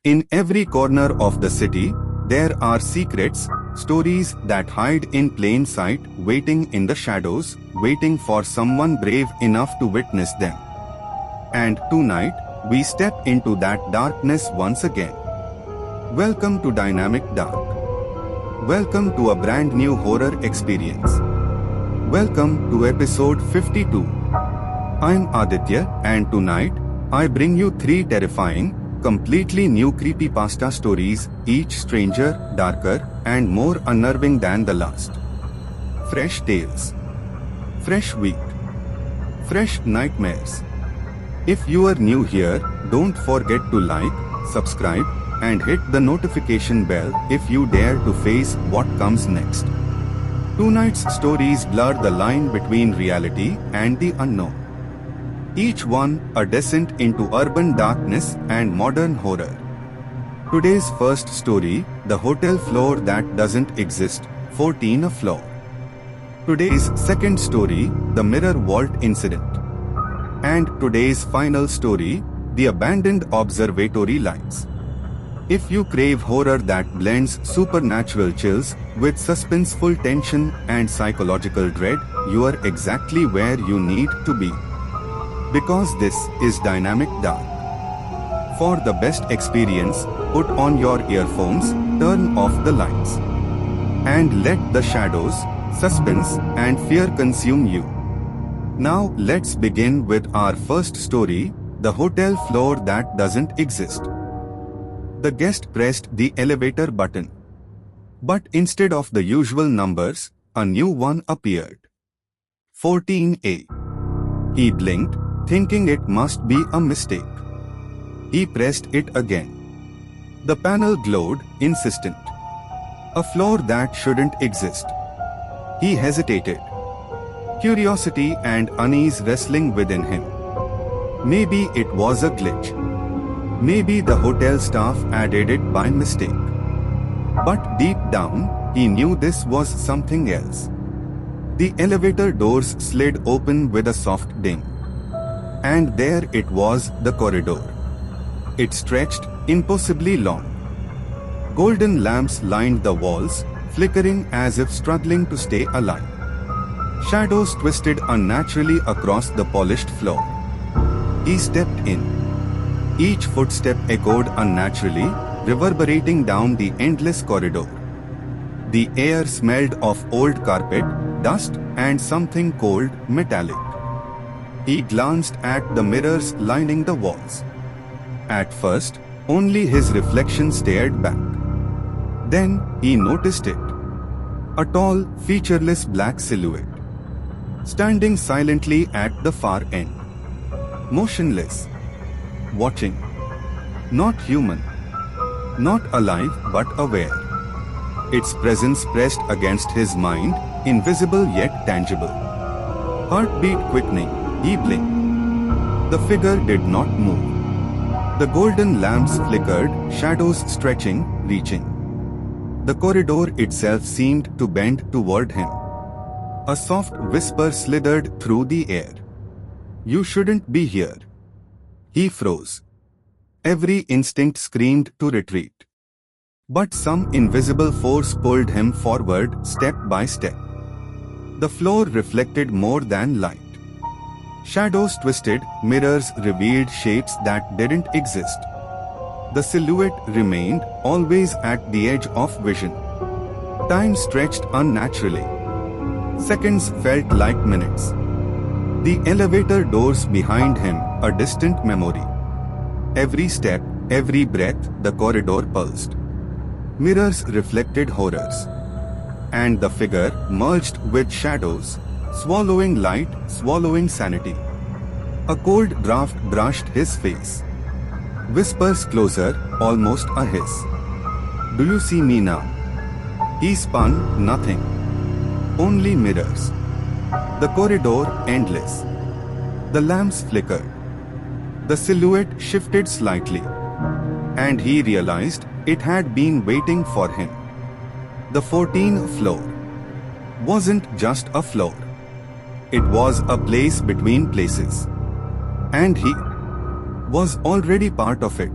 In every corner of the city, there are secrets, stories that hide in plain sight, waiting in the shadows, waiting for someone brave enough to witness them. And tonight, we step into that darkness once again. Welcome to Dynamic Dark. Welcome to a brand new horror experience. Welcome to episode 52. I'm Aditya, and tonight, I bring you 3 terrifying, completely new creepypasta stories, each stranger, darker, and more unnerving than the last. Fresh tales. Fresh week. Fresh nightmares. If you are new here, don't forget to like, subscribe, and hit the notification bell if you dare to face what comes next. Tonight's stories blur the line between reality and the unknown. Each one a descent into urban darkness and modern horror. Today's first story, the hotel floor that doesn't exist, 14 a floor. Today's second story, the mirror vault incident. And today's final story, the abandoned observatory lights. If you crave horror that blends supernatural chills with suspenseful tension and psychological dread, you are exactly where you need to be. Because this is Dynamic Dark. For the best experience, put on your earphones, turn off the lights, and let the shadows, suspense, and fear consume you. Now let's begin with our first story, the hotel floor that doesn't exist. The guest pressed the elevator button. But instead of the usual numbers, a new one appeared. 14A. He blinked, thinking it must be a mistake. He pressed it again. The panel glowed, insistent. A floor that shouldn't exist. He hesitated. Curiosity and unease wrestling within him. Maybe it was a glitch. Maybe the hotel staff added it by mistake. But deep down, he knew this was something else. The elevator doors slid open with a soft ding. And there it was, the corridor. It stretched, impossibly long. Golden lamps lined the walls, flickering as if struggling to stay alive. Shadows twisted unnaturally across the polished floor. He stepped in. Each footstep echoed unnaturally, reverberating down the endless corridor. The air smelled of old carpet, dust, and something cold, metallic. He glanced at the mirrors lining the walls. At first, only his reflection stared back. Then, he noticed it. A tall, featureless black silhouette. Standing silently at the far end. Motionless. Watching. Not human. Not alive but aware. Its presence pressed against his mind, invisible yet tangible. Heartbeat quickening. He blinked. The figure did not move. The golden lamps flickered, shadows stretching, reaching. The corridor itself seemed to bend toward him. A soft whisper slithered through the air. "You shouldn't be here." He froze. Every instinct screamed to retreat. But some invisible force pulled him forward, step by step. The floor reflected more than light. Shadows twisted, mirrors revealed shapes that didn't exist. The silhouette remained, always at the edge of vision. Time stretched unnaturally. Seconds felt like minutes. The elevator doors behind him, a distant memory. Every step, every breath, the corridor pulsed. Mirrors reflected horrors. And the figure merged with shadows, swallowing light, swallowing sanity. A cold draft brushed his face. Whispers closer, almost a hiss. "Do you see me now?" He spun, nothing. Only mirrors. The corridor endless. The lamps flickered. The silhouette shifted slightly. And he realized it had been waiting for him. The 14th floor wasn't just a floor. It was a place between places. And he was already part of it.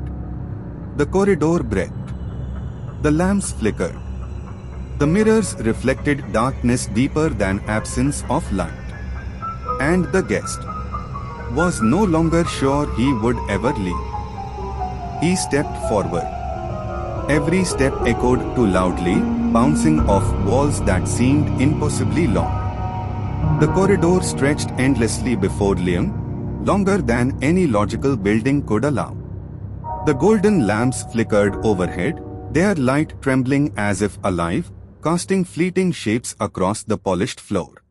The corridor breathed. The lamps flickered. The mirrors reflected darkness deeper than absence of light. And the guest was no longer sure he would ever leave. He stepped forward. Every step echoed too loudly, bouncing off walls that seemed impossibly long. The corridor stretched endlessly before Liam, longer than any logical building could allow. The golden lamps flickered overhead, their light trembling as if alive, casting fleeting shapes across the polished floor.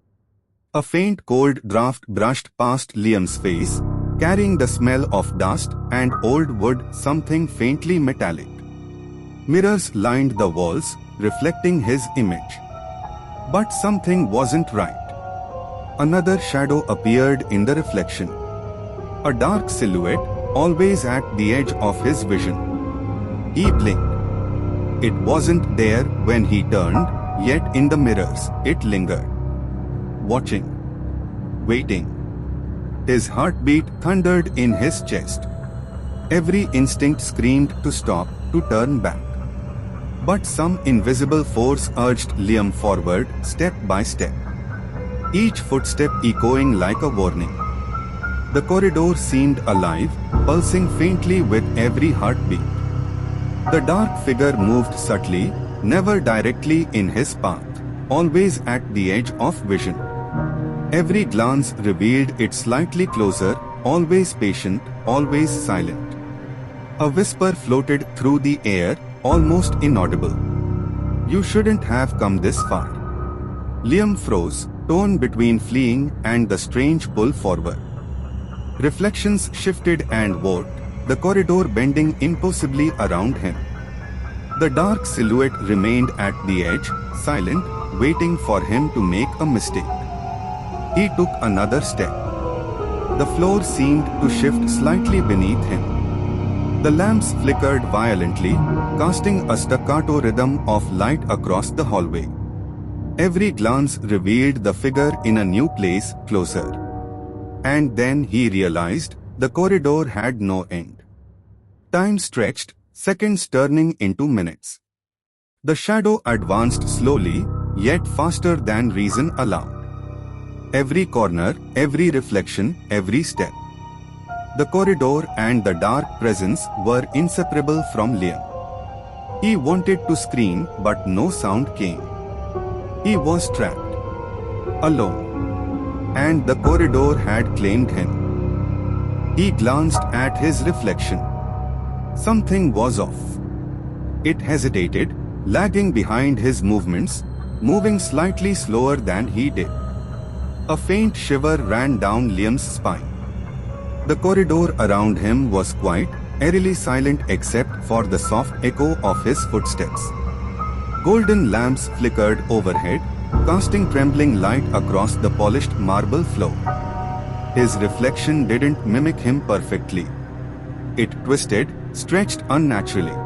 A faint cold draft brushed past Liam's face, carrying the smell of dust and old wood, something faintly metallic. Mirrors lined the walls, reflecting his image. But something wasn't right. Another shadow appeared in the reflection. A dark silhouette, always at the edge of his vision. He blinked. It wasn't there when he turned, yet in the mirrors, it lingered. Watching. Waiting. His heartbeat thundered in his chest. Every instinct screamed to stop, to turn back. But some invisible force urged Liam forward, step by step. Each footstep echoing like a warning. The corridor seemed alive, pulsing faintly with every heartbeat. The dark figure moved subtly, never directly in his path, always at the edge of vision. Every glance revealed it slightly closer, always patient, always silent. A whisper floated through the air, almost inaudible. "You shouldn't have come this far." Liam froze, torn between fleeing and the strange pull forward. Reflections shifted and warped, the corridor bending impossibly around him. The dark silhouette remained at the edge, silent, waiting for him to make a mistake. He took another step. The floor seemed to shift slightly beneath him. The lamps flickered violently, casting a staccato rhythm of light across the hallway. Every glance revealed the figure in a new place, closer. And then he realized the corridor had no end. Time stretched, seconds turning into minutes. The shadow advanced slowly, yet faster than reason allowed. Every corner, every reflection, every step. The corridor and the dark presence were inseparable from Liam. He wanted to scream, but no sound came. He was trapped. Alone. And the corridor had claimed him. He glanced at his reflection. Something was off. It hesitated, lagging behind his movements, moving slightly slower than he did. A faint shiver ran down Liam's spine. The corridor around him was quiet, eerily silent except for the soft echo of his footsteps. Golden lamps flickered overhead, casting trembling light across the polished marble floor. His reflection didn't mimic him perfectly. It twisted, stretched unnaturally.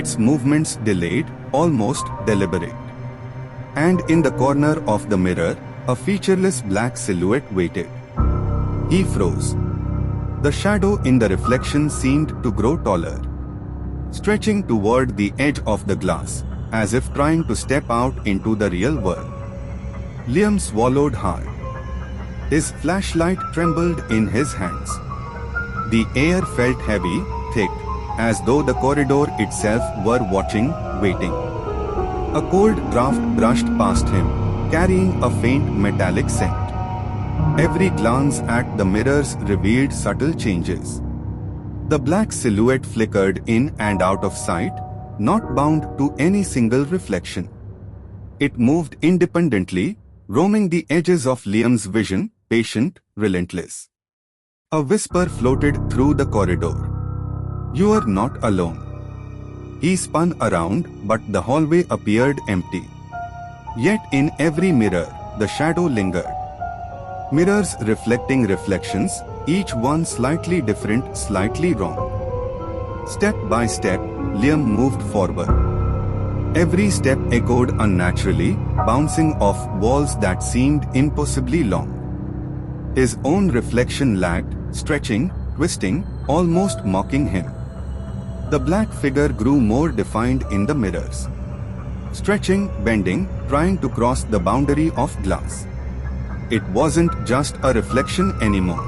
Its movements delayed, almost deliberate. And in the corner of the mirror, a featureless black silhouette waited. He froze. The shadow in the reflection seemed to grow taller, stretching toward the edge of the glass, as if trying to step out into the real world. Liam swallowed hard. His flashlight trembled in his hands. The air felt heavy, thick, as though the corridor itself were watching, waiting. A cold draft brushed past him, carrying a faint metallic scent. Every glance at the mirrors revealed subtle changes. The black silhouette flickered in and out of sight, not bound to any single reflection. It moved independently, roaming the edges of Liam's vision, patient, relentless. A whisper floated through the corridor. "You are not alone." He spun around, but the hallway appeared empty. Yet in every mirror, the shadow lingered. Mirrors reflecting reflections, each one slightly different, slightly wrong. Step by step, Liam moved forward. Every step echoed unnaturally, bouncing off walls that seemed impossibly long. His own reflection lagged, stretching, twisting, almost mocking him. The black figure grew more defined in the mirrors. Stretching, bending, trying to cross the boundary of glass. It wasn't just a reflection anymore.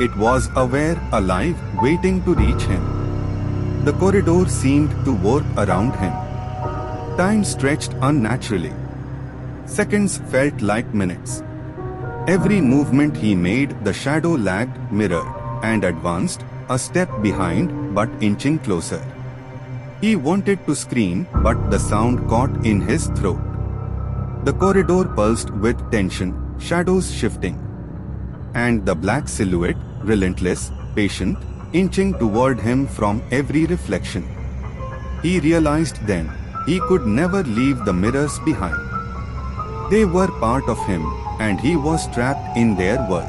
It was aware, alive, waiting to reach him. The corridor seemed to warp around him. Time stretched unnaturally. Seconds felt like minutes. Every movement he made, the shadow lagged, mirrored, and advanced, a step behind, but inching closer. He wanted to scream, but the sound caught in his throat. The corridor pulsed with tension, shadows shifting. And the black silhouette, relentless, patient, inching toward him from every reflection. He realized then, he could never leave the mirrors behind. They were part of him, and he was trapped in their world.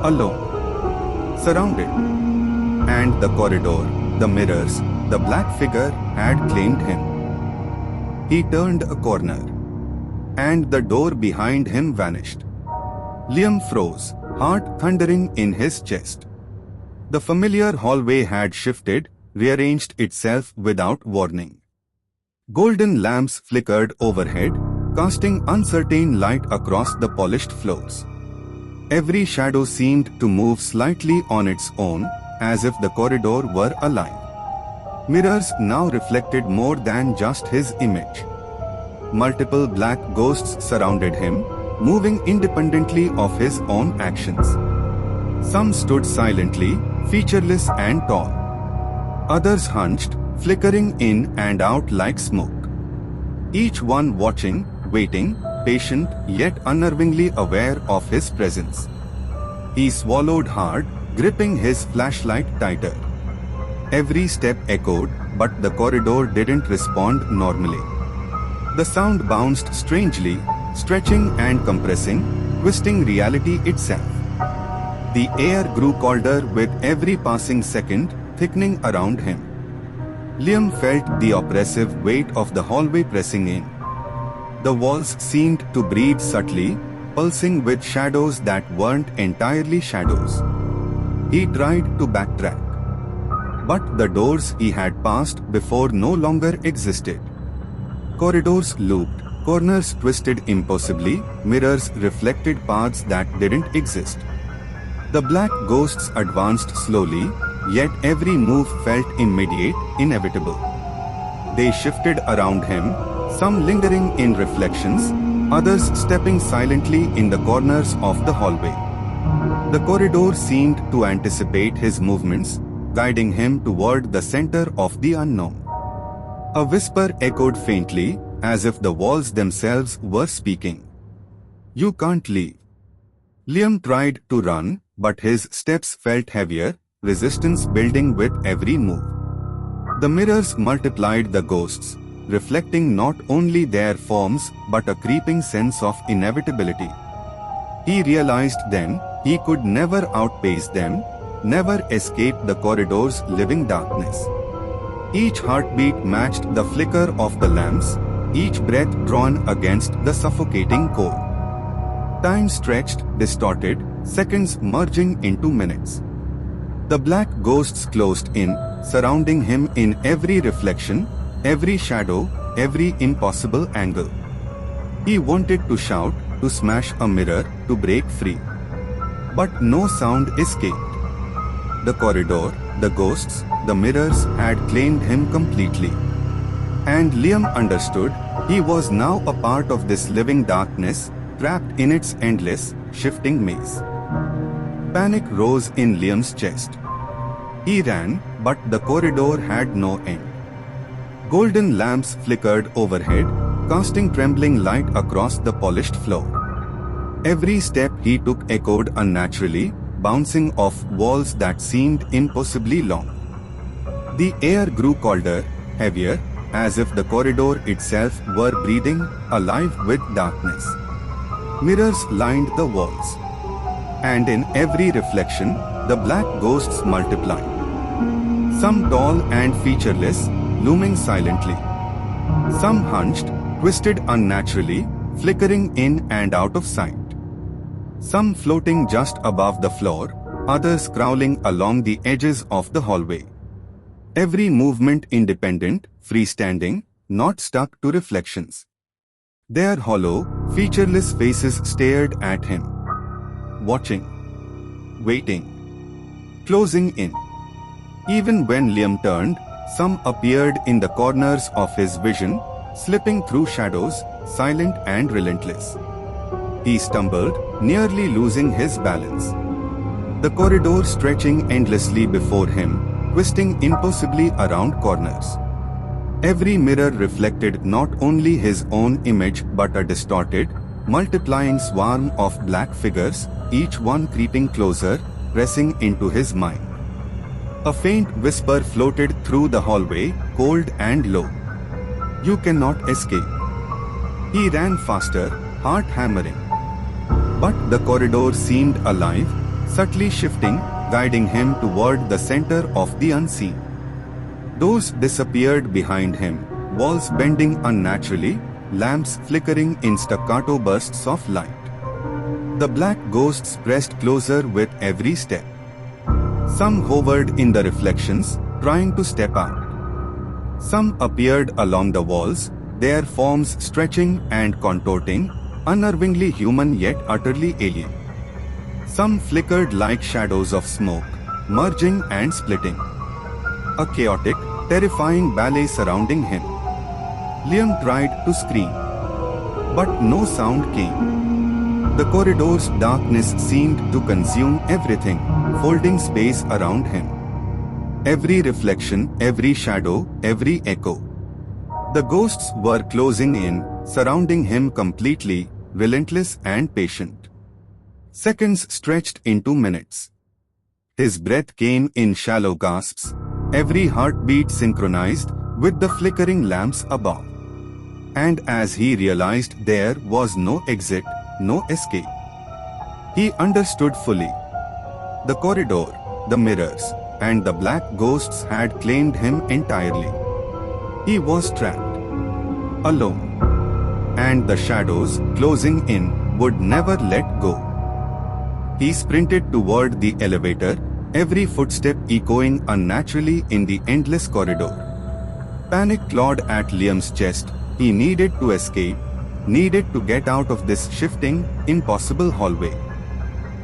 Alone. Surrounded. And the corridor, the mirrors, the black figure had claimed him. He turned a corner. And the door behind him vanished. Liam froze, heart thundering in his chest. The familiar hallway had shifted, rearranged itself without warning. Golden lamps flickered overhead, casting uncertain light across the polished floors. Every shadow seemed to move slightly on its own, as if the corridor were alive. Mirrors now reflected more than just his image. Multiple black ghosts surrounded him, moving independently of his own actions. Some stood silently, featureless and tall. Others hunched, flickering in and out like smoke. Each one watching, waiting, patient yet unnervingly aware of his presence. He swallowed hard, gripping his flashlight tighter. Every step echoed, but the corridor didn't respond normally. The sound bounced strangely, stretching and compressing, twisting reality itself. The air grew colder with every passing second, thickening around him. Liam felt the oppressive weight of the hallway pressing in. The walls seemed to breathe subtly, pulsing with shadows that weren't entirely shadows. He tried to backtrack. But the doors he had passed before no longer existed. Corridors looped, corners twisted impossibly, mirrors reflected paths that didn't exist. The black ghosts advanced slowly, yet every move felt immediate, inevitable. They shifted around him, some lingering in reflections, others stepping silently in the corners of the hallway. The corridor seemed to anticipate his movements, guiding him toward the center of the unknown. A whisper echoed faintly, as if the walls themselves were speaking. "You can't leave." Liam tried to run, but his steps felt heavier, resistance building with every move. The mirrors multiplied the ghosts, reflecting not only their forms but a creeping sense of inevitability. He realized then, he could never outpace them, never escape the corridor's living darkness. Each heartbeat matched the flicker of the lamps, each breath drawn against the suffocating cold. Time stretched, distorted, seconds merging into minutes. The black ghosts closed in, surrounding him in every reflection, every shadow, every impossible angle. He wanted to shout, to smash a mirror, to break free. But no sound escaped. The corridor, the ghosts, the mirrors had claimed him completely. And Liam understood, he was now a part of this living darkness, trapped in its endless, shifting maze. Panic rose in Liam's chest. He ran, but the corridor had no end. Golden lamps flickered overhead, casting trembling light across the polished floor. Every step he took echoed unnaturally, bouncing off walls that seemed impossibly long. The air grew colder, heavier, as if the corridor itself were breathing, alive with darkness. Mirrors lined the walls. And in every reflection, the black ghosts multiplied. Some tall and featureless, looming silently. Some hunched, twisted unnaturally, flickering in and out of sight. Some floating just above the floor, others crawling along the edges of the hallway. Every movement independent, freestanding, not stuck to reflections. Their hollow, featureless faces stared at him. Watching. Waiting. Closing in. Even when Liam turned, some appeared in the corners of his vision, slipping through shadows, silent and relentless. He stumbled, nearly losing his balance. The corridor stretching endlessly before him, twisting impossibly around corners. Every mirror reflected not only his own image but a distorted, multiplying swarm of black figures, each one creeping closer, pressing into his mind. A faint whisper floated through the hallway, cold and low. "You cannot escape." He ran faster, heart hammering. But the corridor seemed alive, subtly shifting, guiding him toward the center of the unseen. Doors disappeared behind him, walls bending unnaturally, lamps flickering in staccato bursts of light. The black ghosts pressed closer with every step. Some hovered in the reflections, trying to step out. Some appeared along the walls, their forms stretching and contorting, unnervingly human yet utterly alien. Some flickered like shadows of smoke, merging and splitting. A chaotic, terrifying ballet surrounding him. Liam tried to scream, but no sound came. The corridor's darkness seemed to consume everything, folding space around him. Every reflection, every shadow, every echo. The ghosts were closing in, surrounding him completely, relentless and patient. Seconds stretched into minutes. His breath came in shallow gasps, every heartbeat synchronized with the flickering lamps above. And as he realized there was no exit, no escape, he understood fully. The corridor, the mirrors, and the black ghosts had claimed him entirely. He was trapped, alone, and the shadows, closing in, would never let go. He sprinted toward the elevator, every footstep echoing unnaturally in the endless corridor. Panic clawed at Liam's chest. He needed to escape, needed to get out of this shifting, impossible hallway.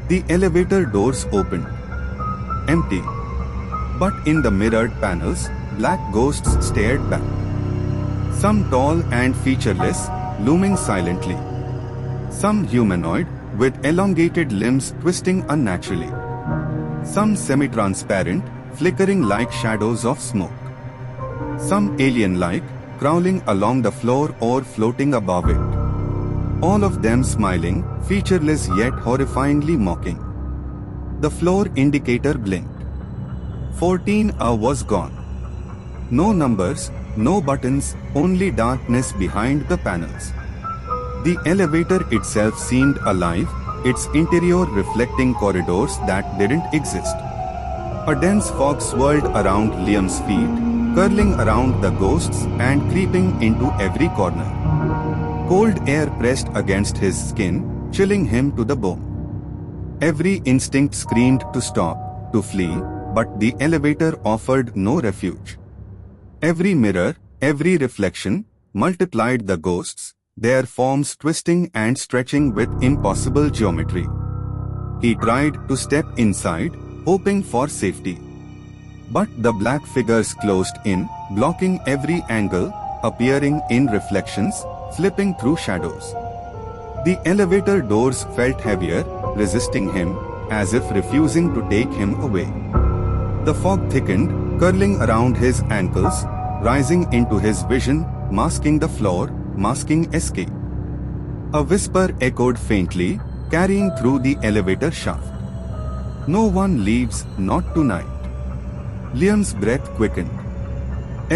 The elevator doors opened. Empty. But in the mirrored panels, black ghosts stared back. Some tall and featureless, looming silently. Some humanoid, with elongated limbs twisting unnaturally. Some semi-transparent, flickering like shadows of smoke. Some alien-like, crawling along the floor or floating above it. All of them smiling, featureless yet horrifyingly mocking. The floor indicator blinked. 14 was gone. No numbers, no buttons, only darkness behind the panels. The elevator itself seemed alive, its interior reflecting corridors that didn't exist. A dense fog swirled around Liam's feet, curling around the ghosts and creeping into every corner. Cold air pressed against his skin, chilling him to the bone. Every instinct screamed to stop, to flee, but the elevator offered no refuge. Every mirror, every reflection, multiplied the ghosts, their forms twisting and stretching with impossible geometry. He tried to step inside, hoping for safety. But the black figures closed in, blocking every angle, appearing in reflections, slipping through shadows. The elevator doors felt heavier, resisting him, as if refusing to take him away. The fog thickened, curling around his ankles, rising into his vision, masking the floor, masking escape. A whisper echoed faintly, carrying through the elevator shaft. "No one leaves, not tonight." Liam's breath quickened.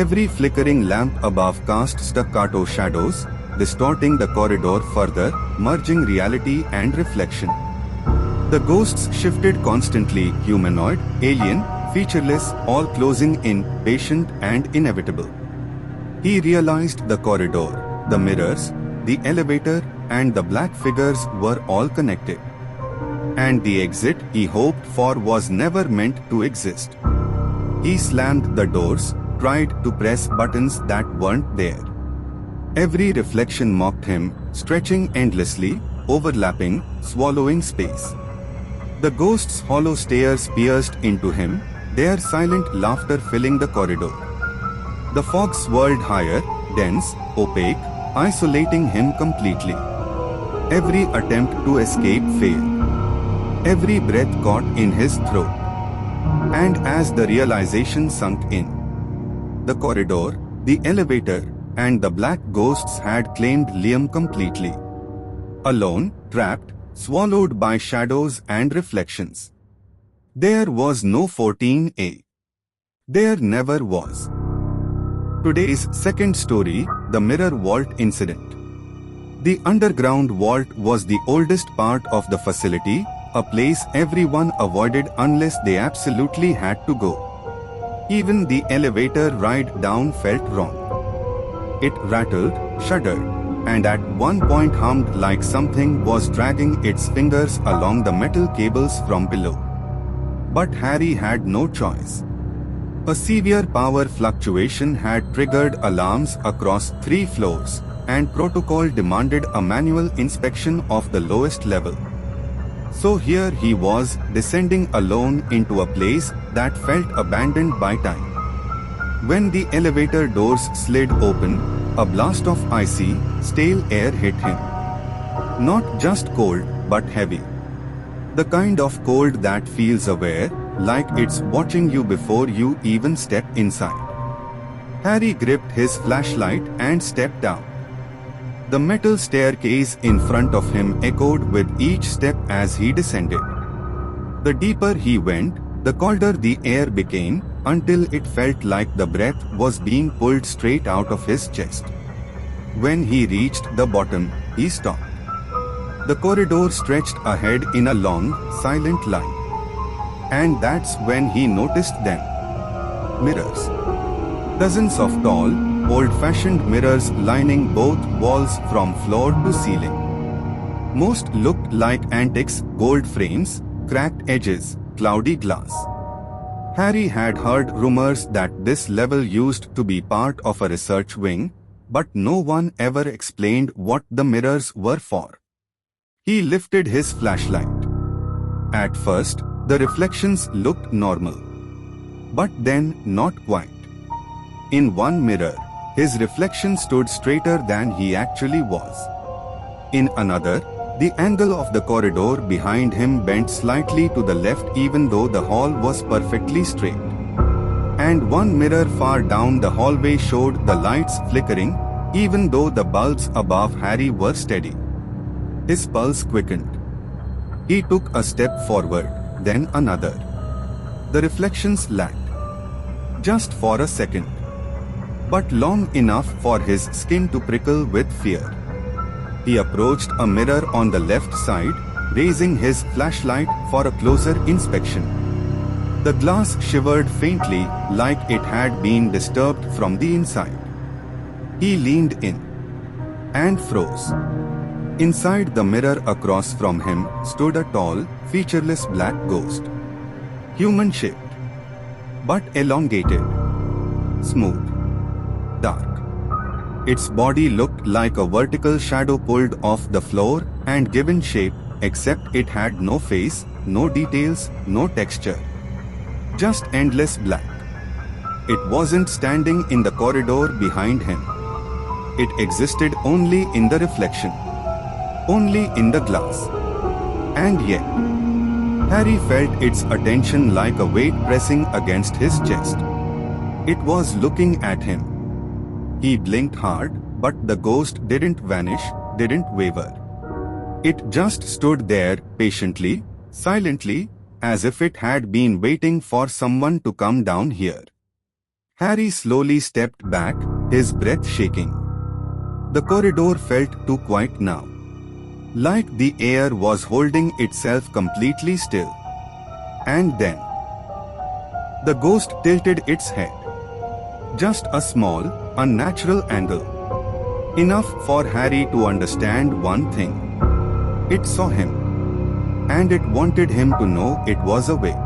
Every flickering lamp above cast staccato shadows, distorting the corridor further, merging reality and reflection. The ghosts shifted constantly, humanoid, alien, featureless, all closing in, patient and inevitable. He realized the corridor, the mirrors, the elevator, and the black figures were all connected. And the exit he hoped for was never meant to exist. He slammed the doors, tried to press buttons that weren't there. Every reflection mocked him, stretching endlessly, overlapping, swallowing space. The ghost's hollow stares pierced into him, their silent laughter filling the corridor. The fog swirled higher, dense, opaque, isolating him completely. Every attempt to escape failed. Every breath caught in his throat. And as the realization sunk in, the corridor, the elevator, and the black ghosts had claimed Liam completely. Alone, trapped, swallowed by shadows and reflections. There was no 14A. There never was. Today's second story, the Mirror Vault Incident. The underground vault was the oldest part of the facility, a place everyone avoided unless they absolutely had to go. Even the elevator ride down felt wrong. It rattled, shuddered, and at one point hummed like something was dragging its fingers along the metal cables from below. But Harry had no choice. A severe power fluctuation had triggered alarms across 3 floors, and protocol demanded a manual inspection of the lowest level. So here he was, descending alone into a place that felt abandoned by time. When the elevator doors slid open, a blast of icy, stale air hit him. Not just cold, but heavy. The kind of cold that feels aware, like it's watching you before you even step inside. Harry gripped his flashlight and stepped out. The metal staircase in front of him echoed with each step as he descended. The deeper he went, the colder the air became, until it felt like the breath was being pulled straight out of his chest. When he reached the bottom, he stopped. The corridor stretched ahead in a long, silent line. And that's when he noticed them. Mirrors. Dozens of tall, old-fashioned mirrors lining both walls from floor to ceiling. Most looked like antiques, gold frames, cracked edges, cloudy glass. Harry had heard rumors that this level used to be part of a research wing, but no one ever explained what the mirrors were for. He lifted his flashlight. At first, the reflections looked normal. But then, not quite. In one mirror, his reflection stood straighter than he actually was. In another, the angle of the corridor behind him bent slightly to the left even though the hall was perfectly straight. And one mirror far down the hallway showed the lights flickering, even though the bulbs above Harry were steady. His pulse quickened. He took a step forward, then another. The reflections lagged. Just for a second. But long enough for his skin to prickle with fear. He approached a mirror on the left side, raising his flashlight for a closer inspection. The glass shivered faintly, like it had been disturbed from the inside. He leaned in and froze. Inside the mirror across from him stood a tall, featureless black ghost. Human-shaped, but elongated, smooth, dark. Its body looked like a vertical shadow pulled off the floor and given shape, except it had no face, no details, no texture. Just endless black. It wasn't standing in the corridor behind him. It existed only in the reflection. Only in the glass. And yet, Harry felt its attention like a weight pressing against his chest. It was looking at him. He blinked hard, but the ghost didn't vanish, didn't waver. It just stood there, patiently, silently, as if it had been waiting for someone to come down here. Harry slowly stepped back, his breath shaking. The corridor felt too quiet now. Like the air was holding itself completely still. And then, the ghost tilted its head. Just a small, unnatural angle. Enough for Harry to understand one thing. It saw him. And it wanted him to know it was awake.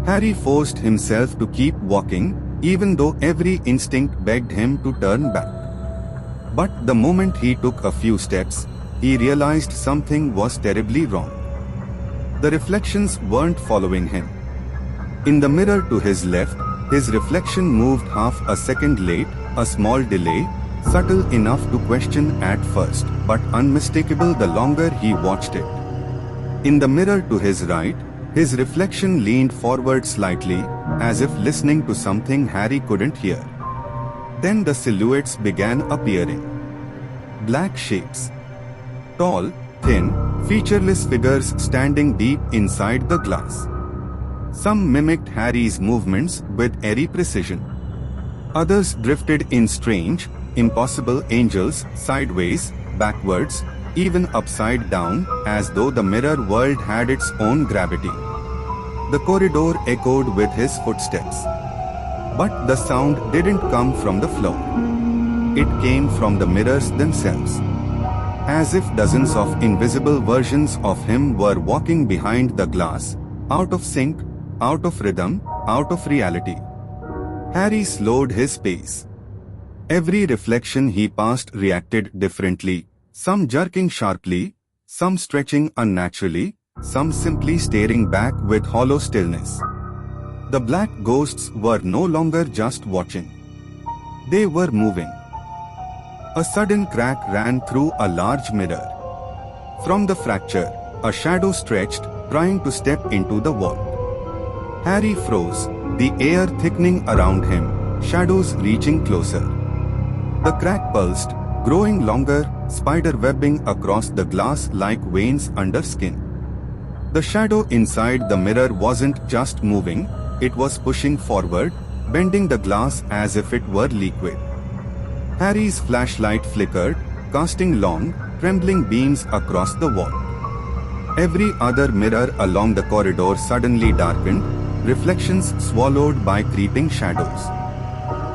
Harry forced himself to keep walking, even though every instinct begged him to turn back. But the moment he took a few steps, he realized something was terribly wrong. The reflections weren't following him. In the mirror to his left, his reflection moved half a second late, a small delay, subtle enough to question at first, but unmistakable the longer he watched it. In the mirror to his right, his reflection leaned forward slightly, as if listening to something Harry couldn't hear. Then the silhouettes began appearing. Black shapes. Tall, thin, featureless figures standing deep inside the glass. Some mimicked Harry's movements with airy precision. Others drifted in strange, impossible angles, sideways, backwards, even upside down, as though the mirror world had its own gravity. The corridor echoed with his footsteps. But the sound didn't come from the floor. It came from the mirrors themselves. As if dozens of invisible versions of him were walking behind the glass, out of sync, out of rhythm, out of reality. Harry slowed his pace. Every reflection he passed reacted differently, some jerking sharply, some stretching unnaturally, some simply staring back with hollow stillness. The black ghosts were no longer just watching. They were moving. A sudden crack ran through a large mirror. From the fracture, a shadow stretched, trying to step into the wall. Harry froze, the air thickening around him, shadows reaching closer. The crack pulsed, growing longer, spider webbing across the glass like veins under skin. The shadow inside the mirror wasn't just moving, it was pushing forward, bending the glass as if it were liquid. Harry's flashlight flickered, casting long, trembling beams across the wall. Every other mirror along the corridor suddenly darkened, reflections swallowed by creeping shadows.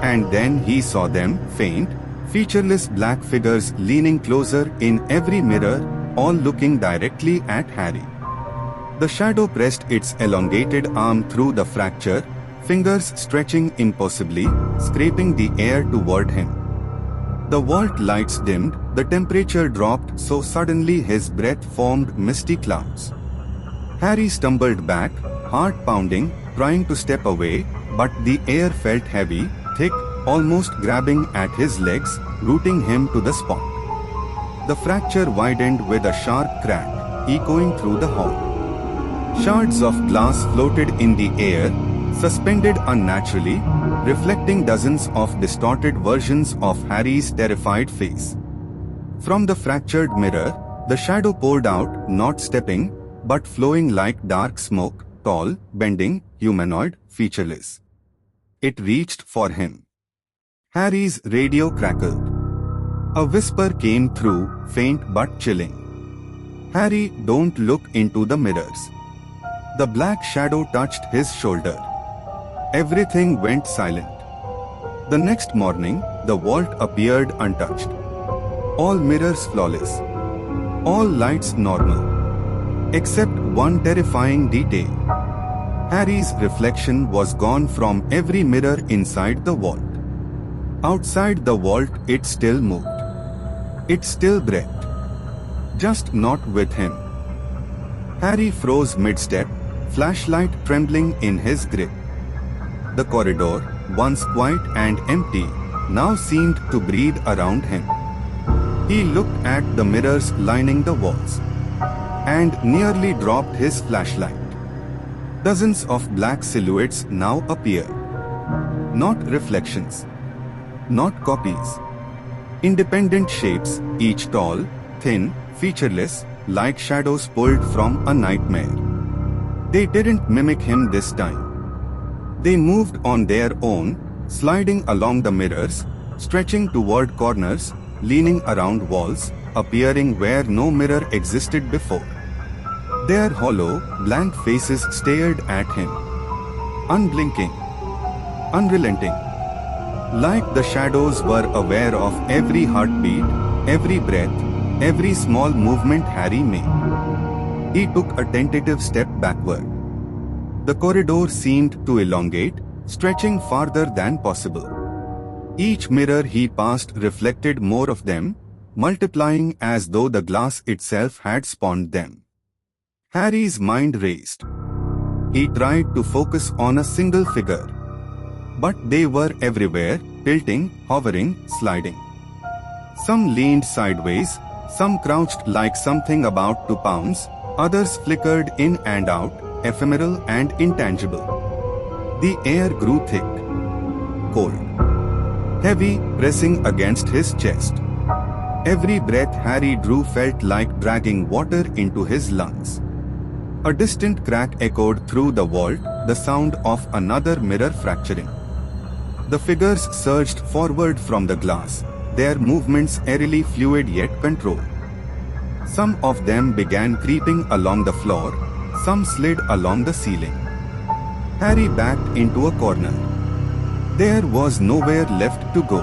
And then he saw them, faint, featureless black figures leaning closer in every mirror, all looking directly at Harry. The shadow pressed its elongated arm through the fracture, fingers stretching impossibly, scraping the air toward him. The vault lights dimmed, the temperature dropped so suddenly his breath formed misty clouds. Harry stumbled back, heart pounding, trying to step away, but the air felt heavy, thick, almost grabbing at his legs, rooting him to the spot. The fracture widened with a sharp crack, echoing through the hall. Shards of glass floated in the air, suspended unnaturally, reflecting dozens of distorted versions of Harry's terrified face. From the fractured mirror, the shadow poured out, not stepping, but flowing like dark smoke, tall, bending, humanoid, featureless. It reached for him. Harry's radio crackled. A whisper came through, faint but chilling. Harry, don't look into the mirrors. The black shadow touched his shoulder. Everything went silent. The next morning, the vault appeared untouched. All mirrors flawless. All lights normal. Except one terrifying detail. Harry's reflection was gone from every mirror inside the vault. Outside the vault, it still moved. It still breathed. Just not with him. Harry froze mid-step, flashlight trembling in his grip. The corridor, once quiet and empty, now seemed to breathe around him. He looked at the mirrors lining the walls and nearly dropped his flashlight. Dozens of black silhouettes now appeared. Not reflections. Not copies. Independent shapes, each tall, thin, featureless, like shadows pulled from a nightmare. They didn't mimic him this time. They moved on their own, sliding along the mirrors, stretching toward corners, leaning around walls, appearing where no mirror existed before. Their hollow, blank faces stared at him. Unblinking. Unrelenting. Like the shadows were aware of every heartbeat, every breath, every small movement Harry made. He took a tentative step backward. The corridor seemed to elongate, stretching farther than possible. Each mirror he passed reflected more of them, multiplying as though the glass itself had spawned them. Harry's mind raced. He tried to focus on a single figure. But they were everywhere, tilting, hovering, sliding. Some leaned sideways, some crouched like something about to pounce, others flickered in and out, ephemeral and intangible. The air grew thick, cold, heavy, pressing against his chest. Every breath Harry drew felt like dragging water into his lungs. A distant crack echoed through the vault, the sound of another mirror fracturing. The figures surged forward from the glass, their movements eerily fluid yet controlled. Some of them began creeping along the floor, some slid along the ceiling. Harry backed into a corner. There was nowhere left to go.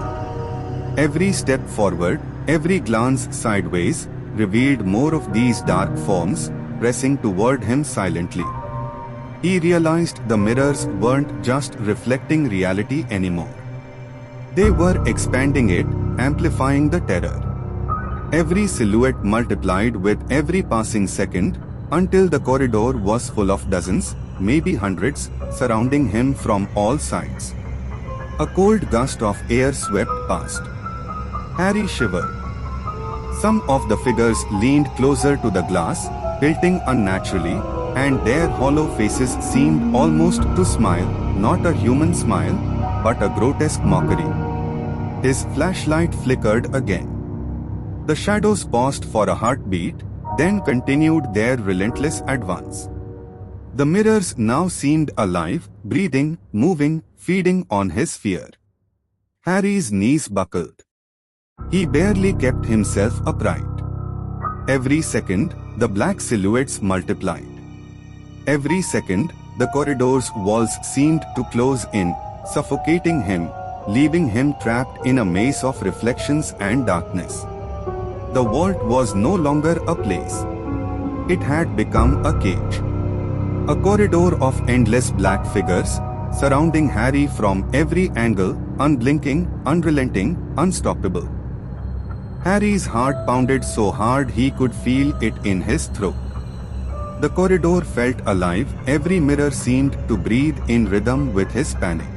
Every step forward, every glance sideways, revealed more of these dark forms, pressing toward him silently. He realized the mirrors weren't just reflecting reality anymore. They were expanding it, amplifying the terror. Every silhouette multiplied with every passing second, until the corridor was full of dozens, maybe hundreds, surrounding him from all sides. A cold gust of air swept past. Harry shivered. Some of the figures leaned closer to the glass, tilting unnaturally, and their hollow faces seemed almost to smile, not a human smile, but a grotesque mockery. His flashlight flickered again. The shadows paused for a heartbeat, then continued their relentless advance. The mirrors now seemed alive, breathing, moving, feeding on his fear. Harry's knees buckled. He barely kept himself upright. Every second, the black silhouettes multiplied. Every second, the corridor's walls seemed to close in, suffocating him, leaving him trapped in a maze of reflections and darkness. The vault was no longer a place. It had become a cage. A corridor of endless black figures, surrounding Harry from every angle, unblinking, unrelenting, unstoppable. Harry's heart pounded so hard he could feel it in his throat. The corridor felt alive, every mirror seemed to breathe in rhythm with his panic.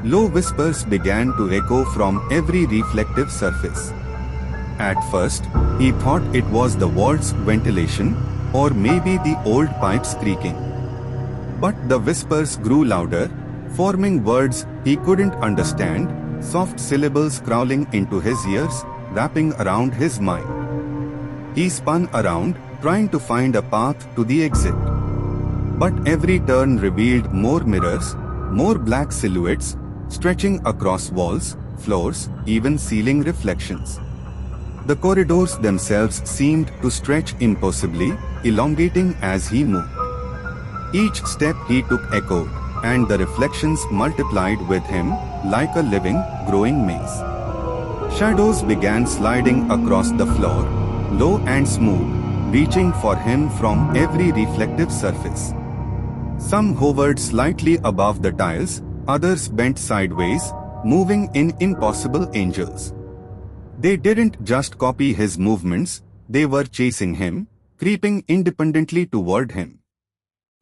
Low whispers began to echo from every reflective surface. At first, he thought it was the vault's ventilation, or maybe the old pipes creaking. But the whispers grew louder, forming words he couldn't understand, soft syllables crawling into his ears, wrapping around his mind. He spun around, trying to find a path to the exit. But every turn revealed more mirrors, more black silhouettes, stretching across walls, floors, even ceiling reflections. The corridors themselves seemed to stretch impossibly, elongating as he moved. Each step he took echoed, and the reflections multiplied with him, like a living, growing maze. Shadows began sliding across the floor, low and smooth, reaching for him from every reflective surface. Some hovered slightly above the tiles, others bent sideways, moving in impossible angels. They didn't just copy his movements, they were chasing him, creeping independently toward him.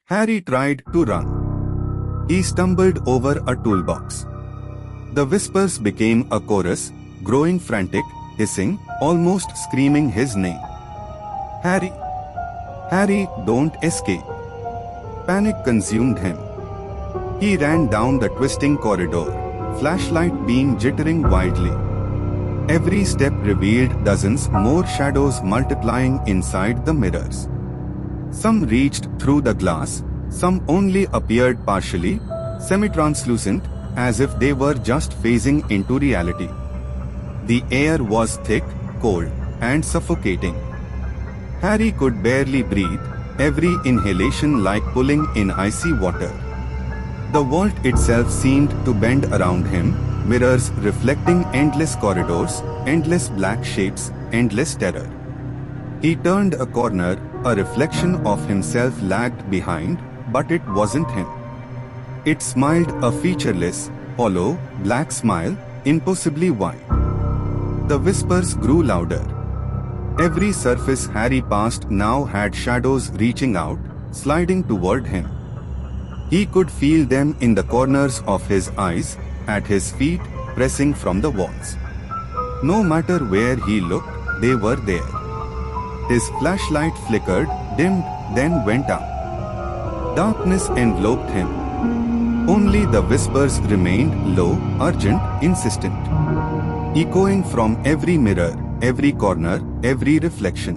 Harry tried to run. He stumbled over a toolbox. The whispers became a chorus, growing frantic, hissing, almost screaming his name. Harry! Harry, don't escape! Panic consumed him. He ran down the twisting corridor, flashlight beam jittering wildly. Every step revealed dozens more shadows multiplying inside the mirrors. Some reached through the glass, some only appeared partially, semi-translucent, as if they were just phasing into reality. The air was thick, cold, and suffocating. Harry could barely breathe, every inhalation like pulling in icy water. The vault itself seemed to bend around him, mirrors reflecting endless corridors, endless black shapes, endless terror. He turned a corner, a reflection of himself lagged behind, but it wasn't him. It smiled a featureless, hollow, black smile, impossibly white. The whispers grew louder. Every surface Harry passed now had shadows reaching out, sliding toward him. He could feel them in the corners of his eyes, at his feet, pressing from the walls. No matter where he looked, they were there. His flashlight flickered, dimmed, then went out. Darkness enveloped him. Only the whispers remained low, urgent, insistent. Echoing from every mirror, every corner, every reflection.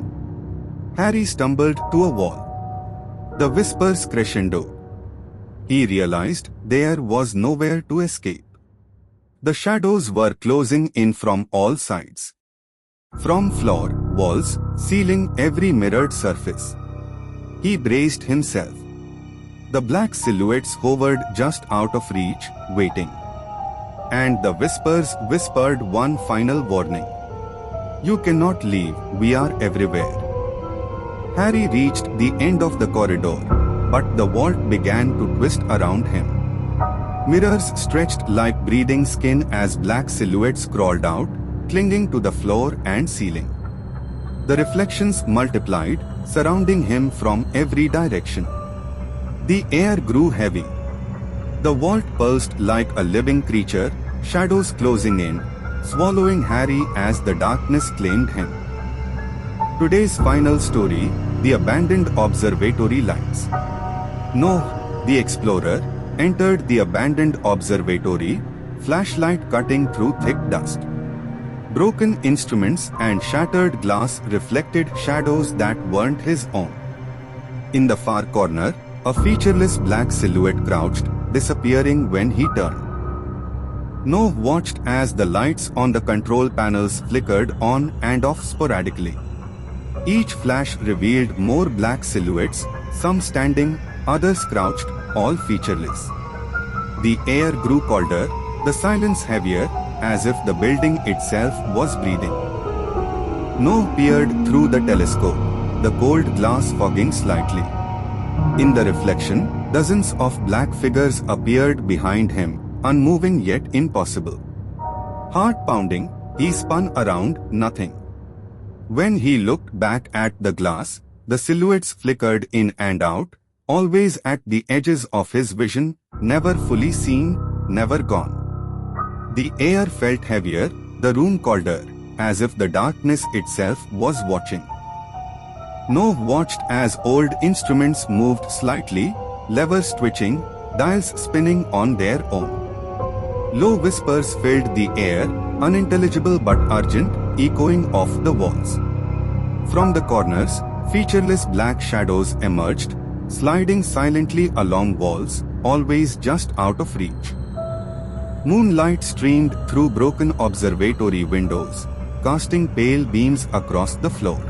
Harry stumbled to a wall. The whispers crescendoed. He realized there was nowhere to escape. The shadows were closing in from all sides. From floor, walls, ceiling, every mirrored surface. He braced himself. The black silhouettes hovered just out of reach, waiting. And the whispers whispered one final warning. You cannot leave, we are everywhere. Harry reached the end of the corridor, but the vault began to twist around him. Mirrors stretched like breathing skin as black silhouettes crawled out, clinging to the floor and ceiling. The reflections multiplied, surrounding him from every direction. The air grew heavy. The vault pulsed like a living creature, shadows closing in, swallowing Harry as the darkness claimed him. Today's final story, The Abandoned Observatory Lights. Noah, the explorer, entered the abandoned observatory, flashlight cutting through thick dust. Broken instruments and shattered glass reflected shadows that weren't his own. In the far corner, a featureless black silhouette crouched, disappearing when he turned. Noah watched as the lights on the control panels flickered on and off sporadically. Each flash revealed more black silhouettes, some standing, others crouched, all featureless. The air grew colder, the silence heavier, as if the building itself was breathing. Noah peered through the telescope, the cold glass fogging slightly. In the reflection, dozens of black figures appeared behind him, unmoving yet impossible. Heart pounding, he spun around, nothing. When he looked back at the glass, the silhouettes flickered in and out, always at the edges of his vision, never fully seen, never gone. The air felt heavier, the room colder, as if the darkness itself was watching. Noah watched as old instruments moved slightly, levers twitching, dials spinning on their own. Low whispers filled the air, unintelligible but urgent, echoing off the walls. From the corners, featureless black shadows emerged, sliding silently along walls, always just out of reach. Moonlight streamed through broken observatory windows, casting pale beams across the floor.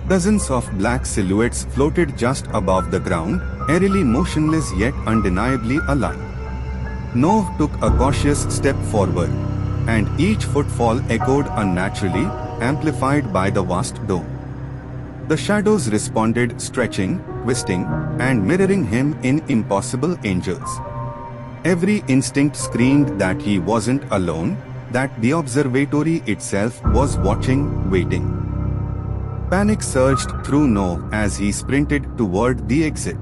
Dozens of black silhouettes floated just above the ground, eerily motionless yet undeniably alive. Noah took a cautious step forward, and each footfall echoed unnaturally, amplified by the vast dome. The shadows responded, stretching, twisting, and mirroring him in impossible angels. Every instinct screamed that he wasn't alone, that the observatory itself was watching, waiting. Panic surged through Noah as he sprinted toward the exit.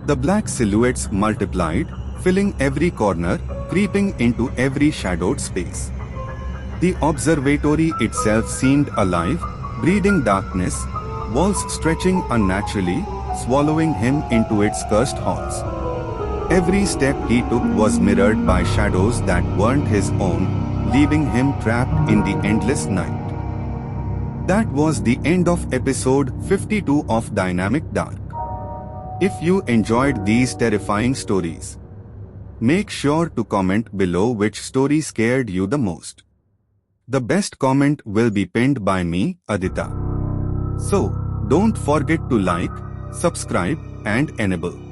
The black silhouettes multiplied, filling every corner, creeping into every shadowed space. The observatory itself seemed alive, breathing darkness, walls stretching unnaturally, swallowing him into its cursed halls. Every step he took was mirrored by shadows that weren't his own, leaving him trapped in the endless night. That was the end of episode 52 of Dynamic Dark. If you enjoyed these terrifying stories, make sure to comment below which story scared you the most. The best comment will be pinned by me, Aditya. So, don't forget to like, subscribe, and enable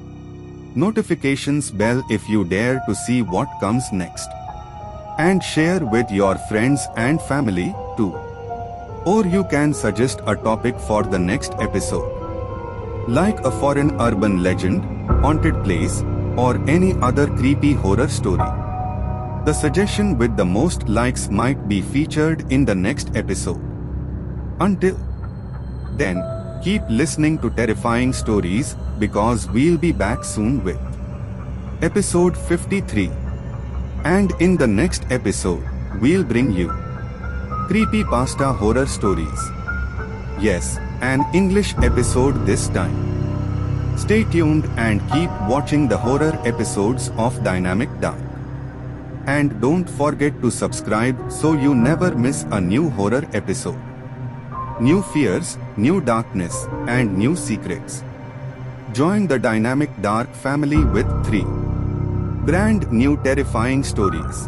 notifications bell if you dare to see what comes next. And share with your friends and family too. Or you can suggest a topic for the next episode. Like a foreign urban legend, haunted place, or any other creepy horror story. The suggestion with the most likes might be featured in the next episode. Until then, keep listening to terrifying stories because we'll be back soon with episode 53. And in the next episode, we'll bring you creepypasta horror stories. Yes, an English episode this time. Stay tuned and keep watching the horror episodes of Dynamic Dark. And don't forget to subscribe so you never miss a new horror episode. New fears, new darkness, and new secrets. Join the Dynamic Dark family with 3 brand new terrifying stories.